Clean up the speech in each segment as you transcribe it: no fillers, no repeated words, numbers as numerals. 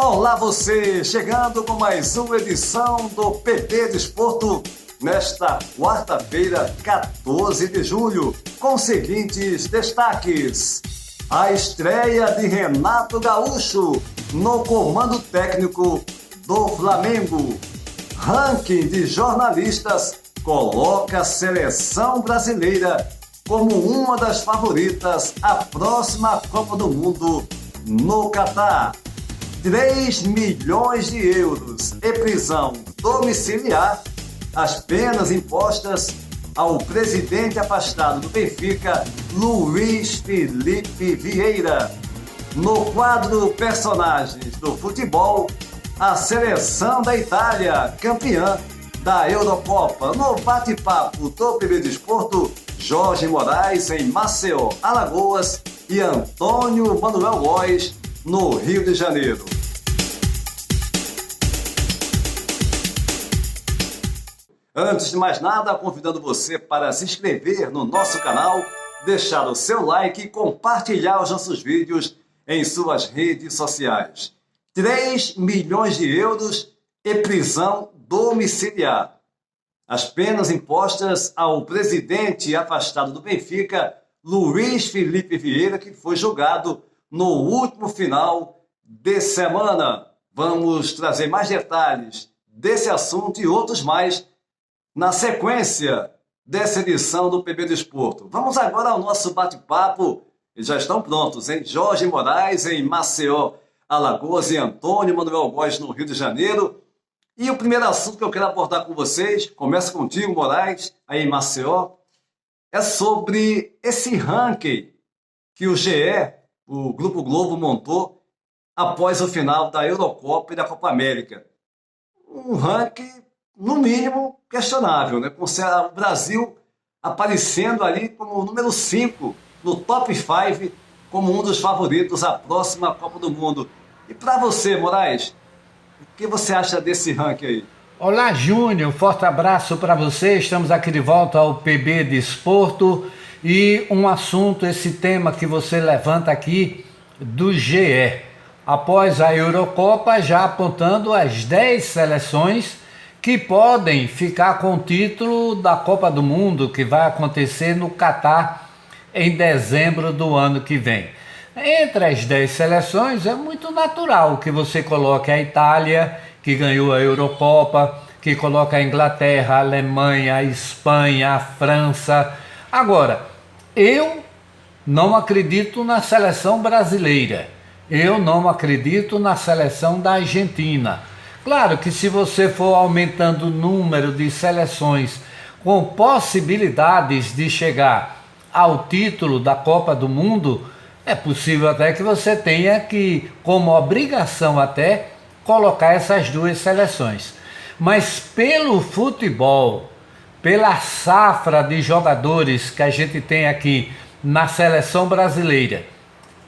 Olá você, chegando com mais uma edição do PB Desporto nesta quarta-feira, 14 de julho, com os seguintes destaques. A estreia de Renato Gaúcho no comando técnico do Flamengo. Ranking de jornalistas coloca a seleção brasileira como uma das favoritas à próxima Copa do Mundo no Catar. 3 milhões de euros e prisão domiciliar, as penas impostas ao presidente afastado do Benfica, Luiz Felipe Vieira. No quadro Personagens do Futebol, a seleção da Itália, campeã da Eurocopa. No bate-papo do PB Desporto, Jorge Moraes em Maceió, Alagoas e Antônio Manuel Góes no Rio de Janeiro. Antes de mais nada, convidando você para se inscrever no nosso canal, deixar o seu like e compartilhar os nossos vídeos em suas redes sociais. 3 milhões de euros e prisão domiciliar. As penas impostas ao presidente afastado do Benfica, Luiz Felipe Vieira, que foi julgado no último final de semana. Vamos trazer mais detalhes desse assunto e outros mais na sequência dessa edição do PB Desporto. Vamos agora ao nosso bate-papo. Eles já estão prontos, hein? Jorge Moraes em Maceió, Alagoas e Antônio Manuel Góes no Rio de Janeiro. E o primeiro assunto que eu quero abordar com vocês, começa contigo, Moraes, aí em Maceió, é sobre esse ranking que o GE, o Grupo Globo, montou após o final da Eurocopa e da Copa América. Um ranking, no mínimo, questionável, né? Com o Brasil aparecendo ali como o número 5 no top 5, como um dos favoritos à próxima Copa do Mundo. E para você, Moraes, o que você acha desse ranking aí? Olá, Júnior, forte abraço para você. Estamos aqui de volta ao PB Desporto e um assunto, esse tema que você levanta aqui do GE. Após a Eurocopa, já apontando as 10 seleções que podem ficar com o título da Copa do Mundo, que vai acontecer no Catar em dezembro do ano que vem. Entre as 10 seleções, é muito natural que você coloque a Itália, que ganhou a Eurocopa, que coloca a Inglaterra, a Alemanha, a Espanha, a França. Agora, eu não acredito na seleção brasileira, eu não acredito na seleção da Argentina. Claro que se você for aumentando o número de seleções com possibilidades de chegar ao título da Copa do Mundo, é possível até que você tenha que, como obrigação até, colocar essas 2 seleções. Mas pelo futebol, pela safra de jogadores que a gente tem aqui na seleção brasileira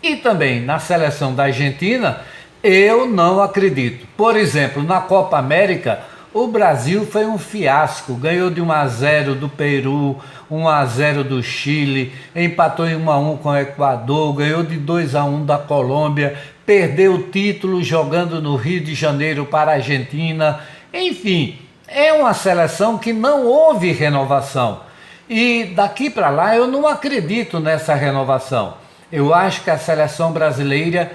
e também na seleção da Argentina, eu não acredito. Por exemplo, na Copa América, o Brasil foi um fiasco, ganhou de 1-0 do Peru, 1-0 do Chile, empatou em 1-1 com o Equador, ganhou de 2-1 da Colômbia, perdeu o título jogando no Rio de Janeiro para a Argentina. Enfim, é uma seleção que não houve renovação. E daqui para lá eu não acredito nessa renovação. Eu acho que a seleção brasileira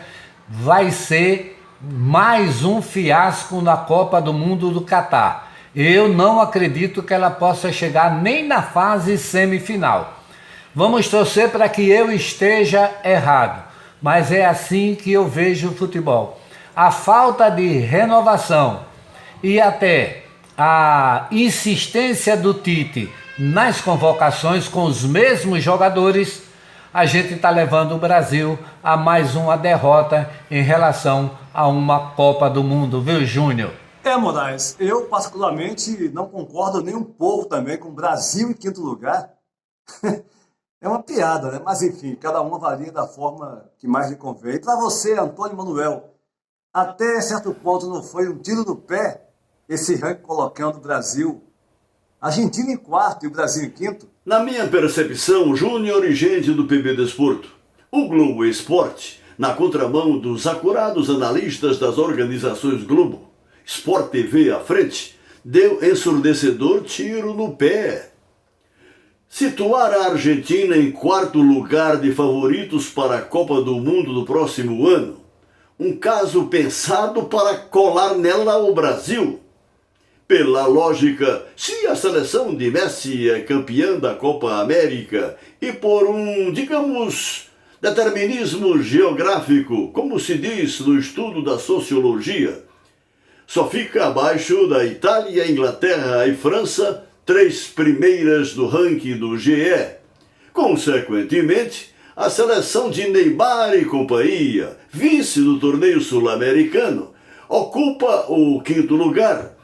vai ser mais um fiasco na Copa do Mundo do Catar. Eu não acredito que ela possa chegar nem na fase semifinal. Vamos torcer para que eu esteja errado, mas é assim que eu vejo o futebol. A falta de renovação e até a insistência do Tite nas convocações com os mesmos jogadores, a gente está levando o Brasil a mais uma derrota em relação a uma Copa do Mundo, viu, Júnior? Moraes, eu particularmente não concordo nem um pouco também com o Brasil em 5º lugar. É uma piada, né? Mas enfim, cada um avalia da forma que mais lhe convém. E para você, Antônio Manuel, até certo ponto não foi um tiro no pé esse ranking colocando o Brasil, Argentina em 4º e o Brasil em 5º? Na minha percepção, Júnior e gente do PB Desporto, o Globo Esporte na contramão dos acurados analistas das organizações Globo, Sport TV à frente, deu ensurdecedor tiro no pé. Situar a Argentina em quarto lugar de favoritos para a Copa do Mundo do próximo ano, um caso pensado para colar nela o Brasil. Pela lógica, se a seleção de Messi é campeã da Copa América e por um, digamos, determinismo geográfico, como se diz no estudo da sociologia, só fica abaixo da Itália, Inglaterra e França, 3 primeiras do ranking do GE. Consequentemente, a seleção de Neymar e companhia, vice do torneio sul-americano, ocupa o 5º lugar,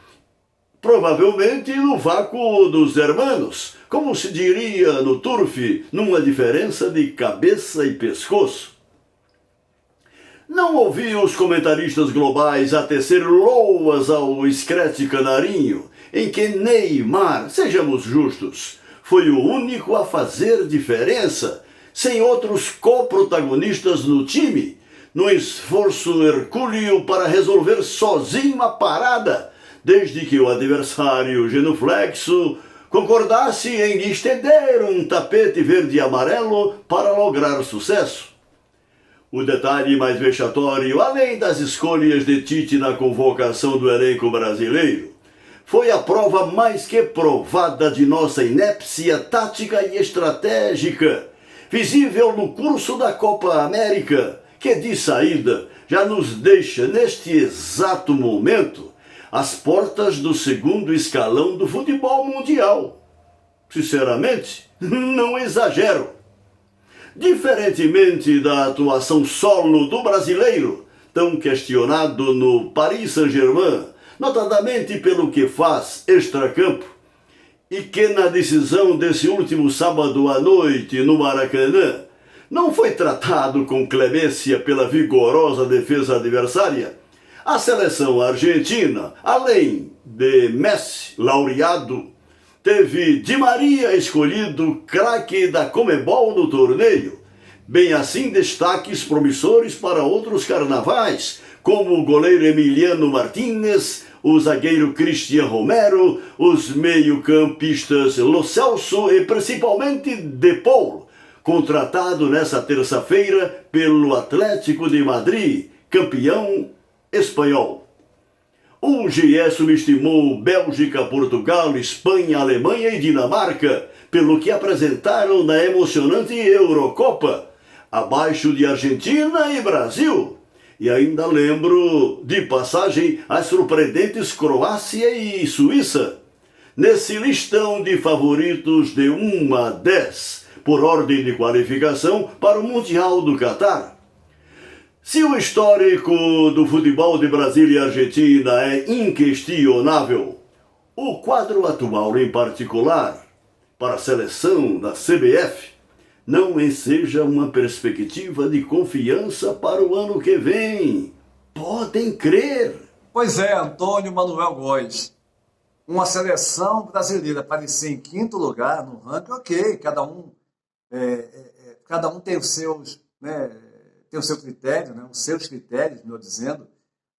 provavelmente no vácuo dos hermanos, como se diria no turf, numa diferença de cabeça e pescoço. Não ouvi os comentaristas globais a tecer loas ao Screte Canarinho, em que Neymar, sejamos justos, foi o único a fazer diferença, sem outros coprotagonistas no time, no esforço hercúleo para resolver sozinho a parada, desde que o adversário genuflexo concordasse em lhe estender um tapete verde e amarelo para lograr sucesso. O detalhe mais vexatório, além das escolhas de Tite na convocação do elenco brasileiro, foi a prova mais que provada de nossa inépcia tática e estratégica, visível no curso da Copa América, que de saída já nos deixa neste exato momento às portas do 2º escalão do futebol mundial. Sinceramente, não exagero. Diferentemente da atuação solo do brasileiro, tão questionado no Paris Saint-Germain, notadamente pelo que faz extracampo, e que na decisão desse último sábado à noite no Maracanã não foi tratado com clemência pela vigorosa defesa adversária, a seleção argentina, além de Messi, laureado, teve Di Maria escolhido craque da Conmebol no torneio. Bem assim, destaques promissores para outros carnavais, como o goleiro Emiliano Martínez, o zagueiro Cristian Romero, os meio-campistas Lo Celso e principalmente De Paul, contratado nessa terça-feira pelo Atlético de Madrid, campeão espanhol. O GE subestimou Bélgica, Portugal, Espanha, Alemanha e Dinamarca, pelo que apresentaram na emocionante Eurocopa, abaixo de Argentina e Brasil. E ainda lembro, de passagem, as surpreendentes Croácia e Suíça, nesse listão de favoritos de 1 a 10, por ordem de qualificação para o Mundial do Catar. Se o histórico do futebol de Brasil e Argentina é inquestionável, o quadro atual em particular, para a seleção da CBF, não enseja uma perspectiva de confiança para o ano que vem. Podem crer. Pois é, Antônio Manuel Góes. Uma seleção brasileira aparecer em 5º lugar no ranking, ok, cada um tem os seus, tem o seu critério, os seus critérios, melhor dizendo,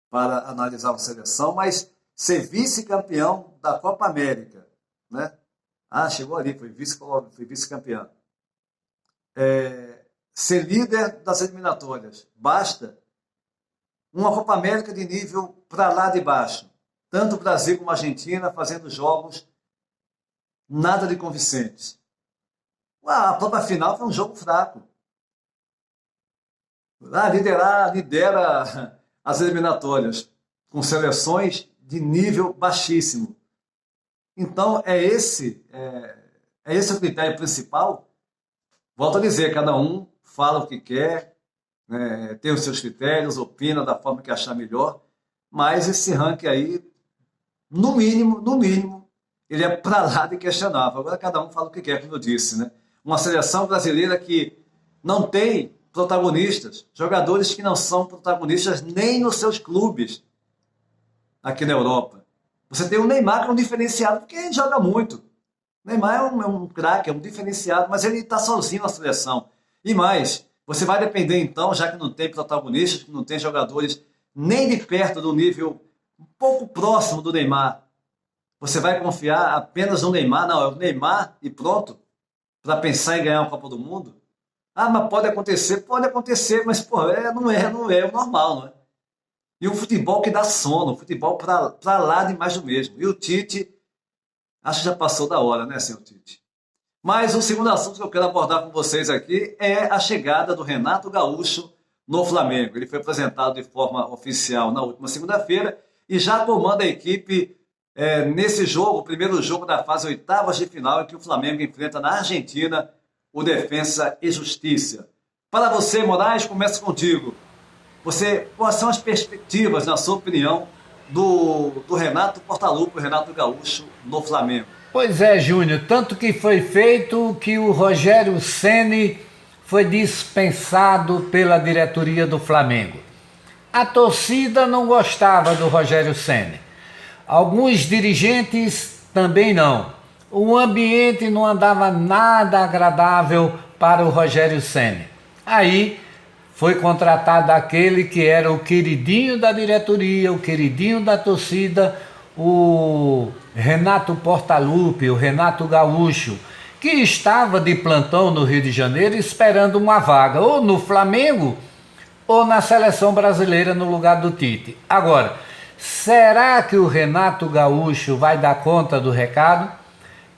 para analisar uma seleção, mas ser vice-campeão da Copa América, chegou ali, foi vice-campeão. Ser líder das eliminatórias. Basta uma Copa América de nível para lá de baixo. Tanto o Brasil como a Argentina fazendo jogos nada de convincentes. A própria final foi um jogo fraco. Lidera as eliminatórias com seleções de nível baixíssimo. Então, é esse o critério principal. Volto a dizer, cada um fala o que quer, tem os seus critérios, opina da forma que achar melhor, mas esse ranking aí, no mínimo, ele é para lá de questionável. Agora cada um fala o que quer, como eu disse, Uma seleção brasileira que não tem protagonistas, jogadores que não são protagonistas nem nos seus clubes aqui na Europa. Você tem o Neymar, que é um diferenciado, porque ele joga muito. O Neymar é um craque, é um diferenciado, mas ele está sozinho na seleção. E mais, Você vai depender então, já que não tem protagonistas, que não tem jogadores nem de perto do nível um pouco próximo do Neymar. Você vai confiar apenas no Neymar? Não, é o Neymar e pronto, para pensar em ganhar uma Copa do Mundo? Ah, mas pode acontecer, mas pô, não é o normal, não é? E um futebol que dá sono, um futebol para lá de mais do mesmo. E o Tite, acho que já passou da hora, né, senhor Tite? Mas o segundo assunto que eu quero abordar com vocês aqui é a chegada do Renato Gaúcho no Flamengo. Ele foi apresentado de forma oficial na última segunda-feira e já comanda a equipe nesse jogo, o primeiro jogo da fase oitavas de final, em que o Flamengo enfrenta na Argentina o Defensa e Justiça. Para você, Moraes, começa contigo. Quais são as perspectivas, na sua opinião, do Renato Portaluppi, o Renato Gaúcho, no Flamengo? Pois é, Júnior, tanto que foi feito que o Rogério Ceni foi dispensado pela diretoria do Flamengo. A torcida não gostava do Rogério Ceni. Alguns dirigentes também não. O ambiente não andava nada agradável para o Rogério Ceni. Aí foi contratado aquele que era o queridinho da diretoria, o queridinho da torcida, o Renato Portaluppi, o Renato Gaúcho, que estava de plantão no Rio de Janeiro esperando uma vaga, ou no Flamengo, ou na seleção brasileira no lugar do Tite. Agora, será que o Renato Gaúcho vai dar conta do recado?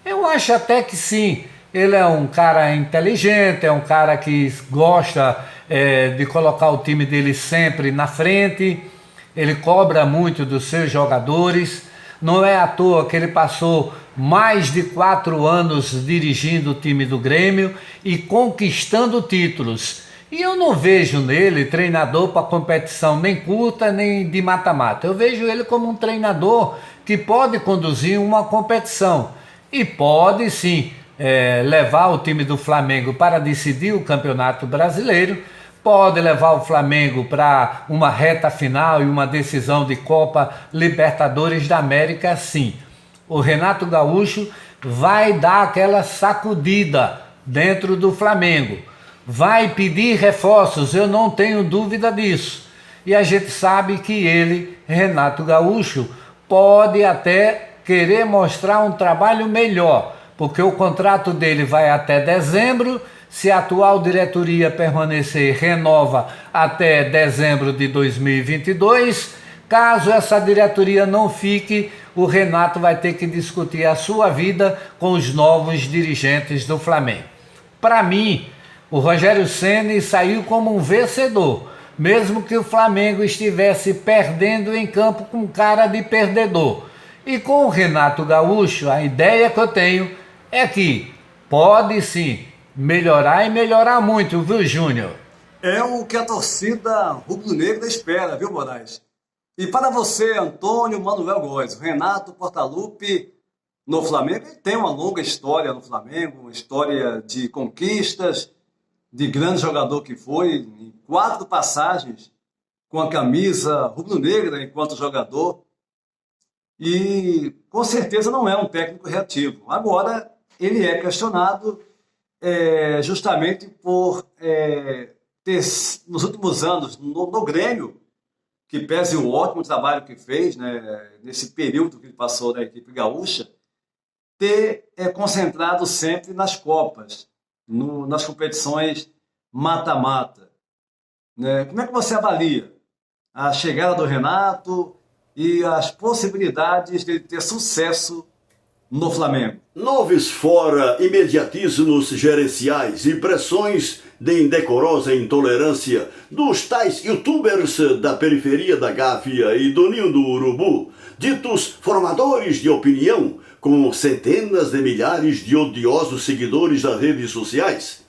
Eu acho até que sim. Ele é um cara inteligente, é um cara que gosta de colocar o time dele sempre na frente, ele cobra muito dos seus jogadores. Não é à toa que ele passou mais de 4 anos dirigindo o time do Grêmio e conquistando títulos. E eu não vejo nele treinador para competição nem curta nem de mata-mata. Eu vejo ele como um treinador que pode conduzir uma competição e pode sim levar o time do Flamengo para decidir o Campeonato Brasileiro, pode levar o Flamengo para uma reta final e uma decisão de Copa Libertadores da América, sim. O Renato Gaúcho vai dar aquela sacudida dentro do Flamengo, vai pedir reforços, eu não tenho dúvida disso. E a gente sabe que ele, Renato Gaúcho, pode até querer mostrar um trabalho melhor, porque o contrato dele vai até dezembro. Se a atual diretoria permanecer, renova até dezembro de 2022. Caso essa diretoria não fique, o Renato vai ter que discutir a sua vida com os novos dirigentes do Flamengo. Para mim, o Rogério Ceni saiu como um vencedor, mesmo que o Flamengo estivesse perdendo em campo com cara de perdedor. E com o Renato Gaúcho, a ideia que eu tenho é que pode sim melhorar e melhorar muito, viu, Júnior? É o que a torcida rubro-negra espera, viu, Moraes? E para você, Antônio Manuel Góes, o Renato Portaluppi no Flamengo, ele tem uma longa história no Flamengo, uma história de conquistas, de grande jogador que foi, em 4 passagens com a camisa rubro-negra enquanto jogador, e com certeza não é um técnico reativo. Agora, ele é questionado justamente por ter, nos últimos anos, no Grêmio, que pese o ótimo trabalho que fez, né, nesse período que ele passou na equipe gaúcha, ter concentrado sempre nas Copas, nas competições mata-mata. Né? Como é que você avalia a chegada do Renato e as possibilidades de ele ter sucesso no Flamengo? Noves fora imediatismos gerenciais e pressões de indecorosa intolerância dos tais youtubers da periferia da Gávea e do Ninho do Urubu, ditos formadores de opinião, com centenas de milhares de odiosos seguidores das redes sociais,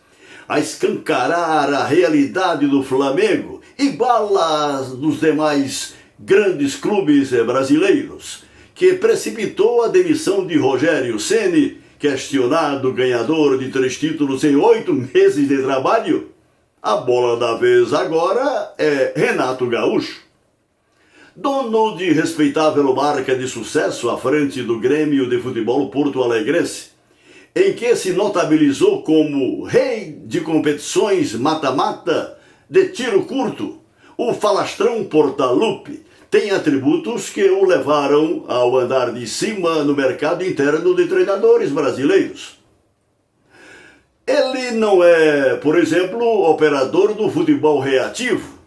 a escancarar a realidade do Flamengo, igual a dos demais grandes clubes brasileiros, que precipitou a demissão de Rogério Ceni, questionado ganhador de 3 títulos em 8 meses de trabalho. A bola da vez agora é Renato Gaúcho. Dono de respeitável marca de sucesso à frente do Grêmio de Futebol Porto Alegrense, em que se notabilizou como rei de competições mata-mata de tiro curto, o falastrão Portaluppi tem atributos que o levaram ao andar de cima no mercado interno de treinadores brasileiros. Ele não é, por exemplo, operador do futebol reativo,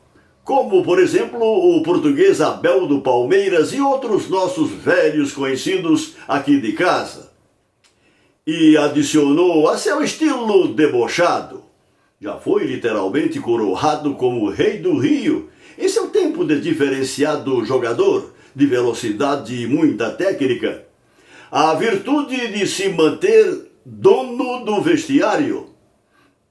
como, por exemplo, o português Abel do Palmeiras e outros nossos velhos conhecidos aqui de casa. E adicionou a seu estilo debochado. Já foi literalmente coroado como rei do Rio em seu tempo de diferenciado jogador, de velocidade e muita técnica. A virtude de se manter dono do vestiário,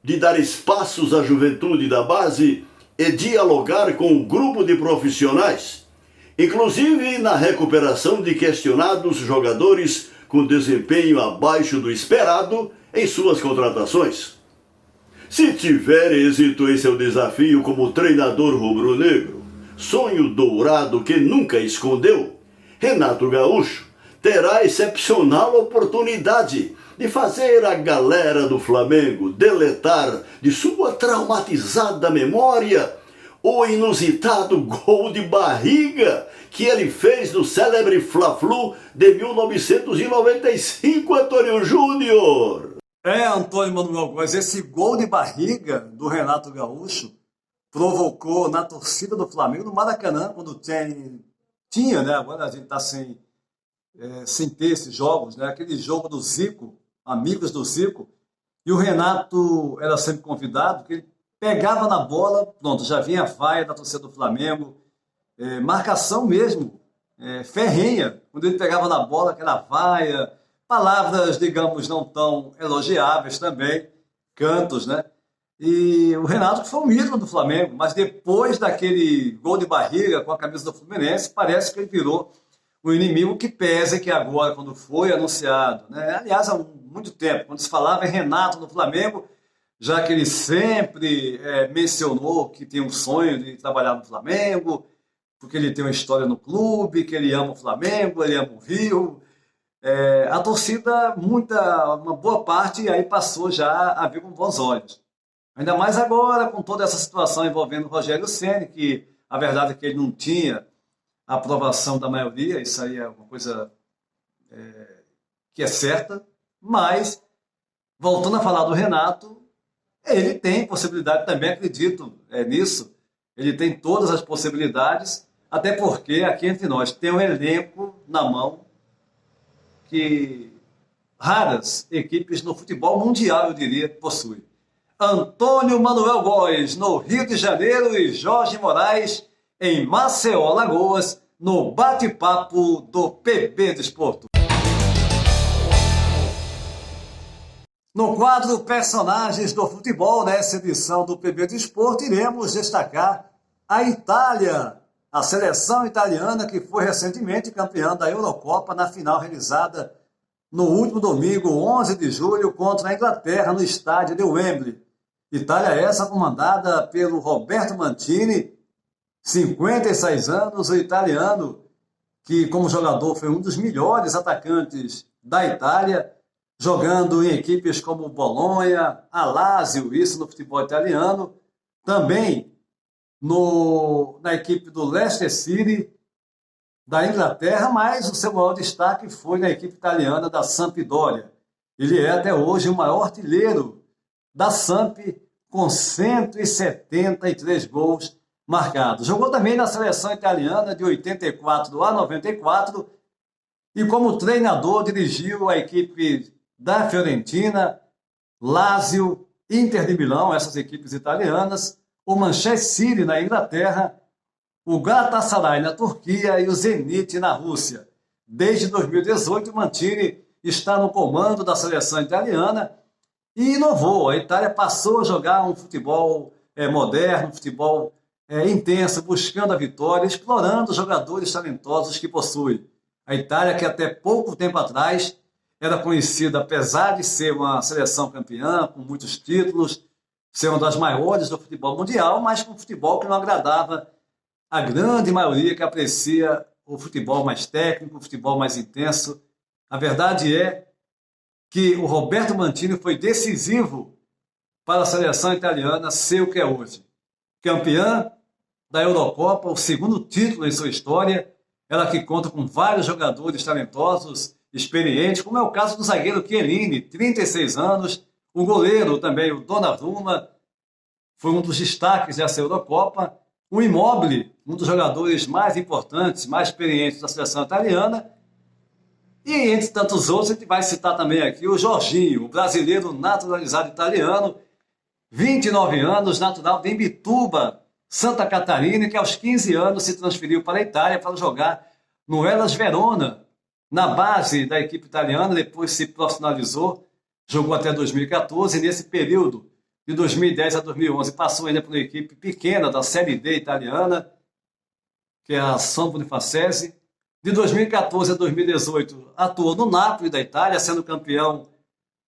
de dar espaços à juventude da base e dialogar com o grupo de profissionais, inclusive na recuperação de questionados jogadores com desempenho abaixo do esperado em suas contratações. Se tiver êxito em seu desafio como treinador rubro-negro, sonho dourado que nunca escondeu, Renato Gaúcho terá excepcional oportunidade de fazer a galera do Flamengo deletar de sua traumatizada memória o inusitado gol de barriga que ele fez no célebre Fla-Flu de 1995, Antônio Júnior. Antônio Manuel Góes, esse gol de barriga do Renato Gaúcho provocou na torcida do Flamengo, no Maracanã, quando tinha, né? Agora a gente está sem ter esses jogos, né? Aquele jogo do Zico, amigos do Zico, e o Renato era sempre convidado, que ele pegava na bola, pronto, já vinha a vaia da torcida do Flamengo, marcação mesmo, ferrenha, quando ele pegava na bola, aquela vaia, palavras, digamos, não tão elogiáveis também, cantos, né? E o Renato que foi um ídolo do Flamengo, mas depois daquele gol de barriga com a camisa do Fluminense, parece que ele virou o inimigo que pesa, que agora, quando foi anunciado, né? Aliás, há muito tempo, quando se falava em Renato no Flamengo, já que ele sempre mencionou que tem um sonho de trabalhar no Flamengo, porque ele tem uma história no clube, que ele ama o Flamengo, ele ama o Rio. A torcida, uma boa parte, aí passou já a ver com bons olhos. Ainda mais agora, com toda essa situação envolvendo o Rogério Ceni, que a verdade é que ele não tinha a aprovação da maioria, isso aí é uma coisa que é certa, mas, voltando a falar do Renato, ele tem possibilidade também, acredito nisso, ele tem todas as possibilidades, até porque aqui entre nós tem um elenco na mão que raras equipes no futebol mundial, eu diria, possuem. Antônio Manuel Góes, no Rio de Janeiro, e Jorge Moraes, em Maceió, Alagoas, no bate-papo do PB Desporto. No quadro Personagens do Futebol, nessa edição do PB Desporto, iremos destacar a Itália, a seleção italiana que foi recentemente campeã da Eurocopa na final realizada no último domingo, 11 de julho, contra a Inglaterra no estádio de Wembley. Itália essa comandada pelo Roberto Mantini, 56 anos, o italiano que como jogador foi um dos melhores atacantes da Itália, jogando em equipes como o Bolonha, a Lazio, isso no futebol italiano, também na equipe do Leicester City, da Inglaterra, mas o seu maior destaque foi na equipe italiana da Sampdoria. Ele é até hoje o maior artilheiro da Samp, com 173 gols marcados. Jogou também na seleção italiana de 84 a 94 e como treinador dirigiu a equipe da Fiorentina, Lazio, Inter de Milão, essas equipes italianas, o Manchester City na Inglaterra, o Galatasaray na Turquia e o Zenit na Rússia. Desde 2018, Mantini está no comando da seleção italiana e inovou. A Itália passou a jogar um futebol moderno, um futebol intenso, buscando a vitória, explorando os jogadores talentosos que possui. A Itália, que até pouco tempo atrás era conhecida, apesar de ser uma seleção campeã, com muitos títulos, ser uma das maiores do futebol mundial, mas com um futebol que não agradava a grande maioria que aprecia o futebol mais técnico, o futebol mais intenso. A verdade é que o Roberto Mantini foi decisivo para a seleção italiana ser o que é hoje. Campeã da Eurocopa, o segundo título em sua história, ela que conta com vários jogadores talentosos, experientes, como é o caso do zagueiro Chiellini, 36 anos, o goleiro também, o Donnarumma, foi um dos destaques dessa Eurocopa, o Immobile, um dos jogadores mais importantes, mais experientes da seleção italiana, e entre tantos outros, a gente vai citar também aqui o Jorginho, o brasileiro naturalizado italiano, 29 anos, natural de Imbituba, Santa Catarina, que aos 15 anos se transferiu para a Itália para jogar no Hellas Verona, na base da equipe italiana, depois se profissionalizou, jogou até 2014, e nesse período de 2010 a 2011 passou ainda por uma equipe pequena da Série D italiana, que é a São Bonifacese. De 2014 a 2018 atuou no Napoli da Itália, sendo campeão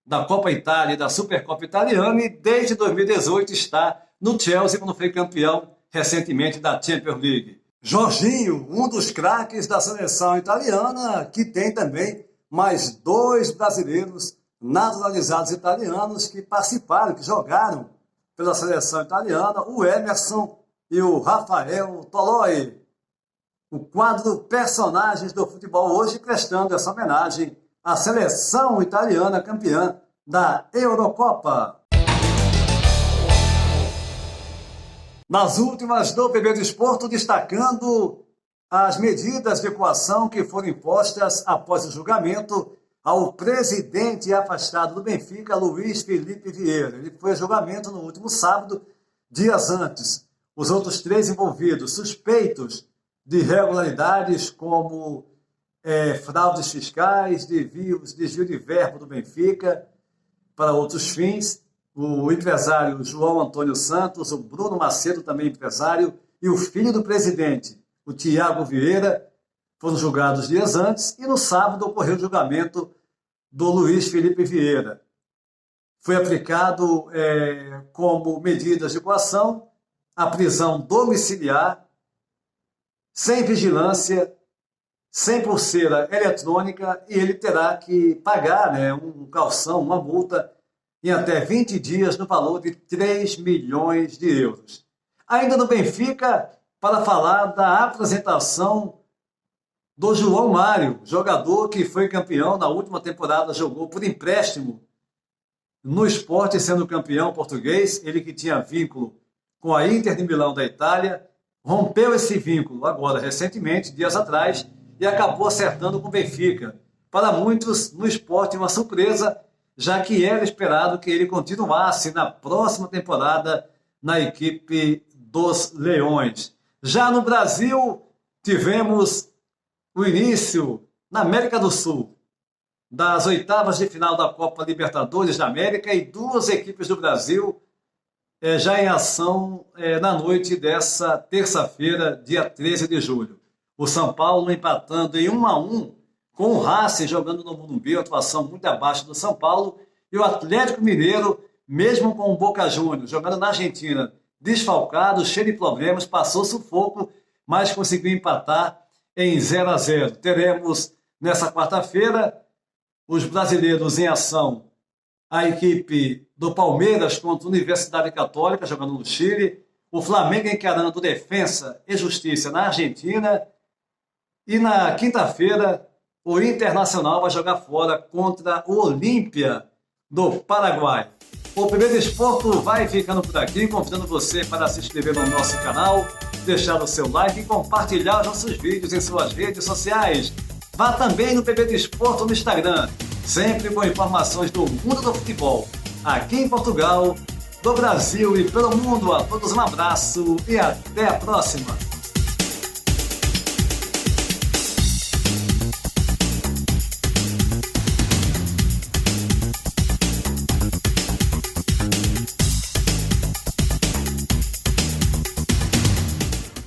da Copa Itália e da Supercopa Italiana, e desde 2018 está no Chelsea, quando foi campeão recentemente da Champions League. Jorginho, um dos craques da seleção italiana, que tem também mais 2 brasileiros naturalizados italianos que participaram, que jogaram pela seleção italiana, o Emerson e o Rafael Toloi. O quadro Personagens do Futebol hoje prestando essa homenagem à seleção italiana campeã da Eurocopa. Nas últimas do PB Desporto, destacando as medidas de coação que foram impostas após o julgamento ao presidente afastado do Benfica, Luiz Felipe Vieira. Ele foi a julgamento no último sábado, dias antes. Os outros 3 envolvidos, suspeitos de irregularidades como fraudes fiscais, desvio de verbo do Benfica para outros fins, o empresário João Antônio Santos, o Bruno Macedo, também empresário, e o filho do presidente, o Tiago Vieira, foram julgados dias antes, e no sábado ocorreu o julgamento do Luiz Felipe Vieira. Foi aplicado como medidas de coação a prisão domiciliar, sem vigilância, sem pulseira eletrônica, e ele terá que pagar um calção, uma multa, em até 20 dias no valor de 3 milhões de euros. Ainda no Benfica, para falar da apresentação do João Mário, jogador que foi campeão na última temporada, jogou por empréstimo no Sport, sendo campeão português, ele que tinha vínculo com a Inter de Milão da Itália, rompeu esse vínculo agora, recentemente, dias atrás, e acabou acertando com o Benfica. Para muitos, no Sport, uma surpresa, já que era esperado que ele continuasse na próxima temporada na equipe dos Leões. Já no Brasil, tivemos o início, na América do Sul, das oitavas de final da Copa Libertadores da América, e 2 equipes do Brasil já em ação na noite dessa terça-feira, dia 13 de julho. O São Paulo empatando em 1-1 com o Racing, jogando no Morumbi, atuação muito abaixo do São Paulo, e o Atlético Mineiro, mesmo com o Boca Juniors, jogando na Argentina, desfalcado, cheio de problemas, passou sufoco, mas conseguiu empatar em 0-0. Teremos, nessa quarta-feira, os brasileiros em ação, a equipe do Palmeiras contra a Universidade Católica, jogando no Chile, o Flamengo encarando Defensa e Justiça na Argentina, e na quinta-feira, o Internacional vai jogar fora contra o Olímpia do Paraguai. O PB Desporto vai ficando por aqui, convidando você para se inscrever no nosso canal, deixar o seu like e compartilhar os nossos vídeos em suas redes sociais. Vá também no PB Desporto no Instagram, sempre com informações do mundo do futebol, aqui em Portugal, do Brasil e pelo mundo. A todos um abraço e até a próxima!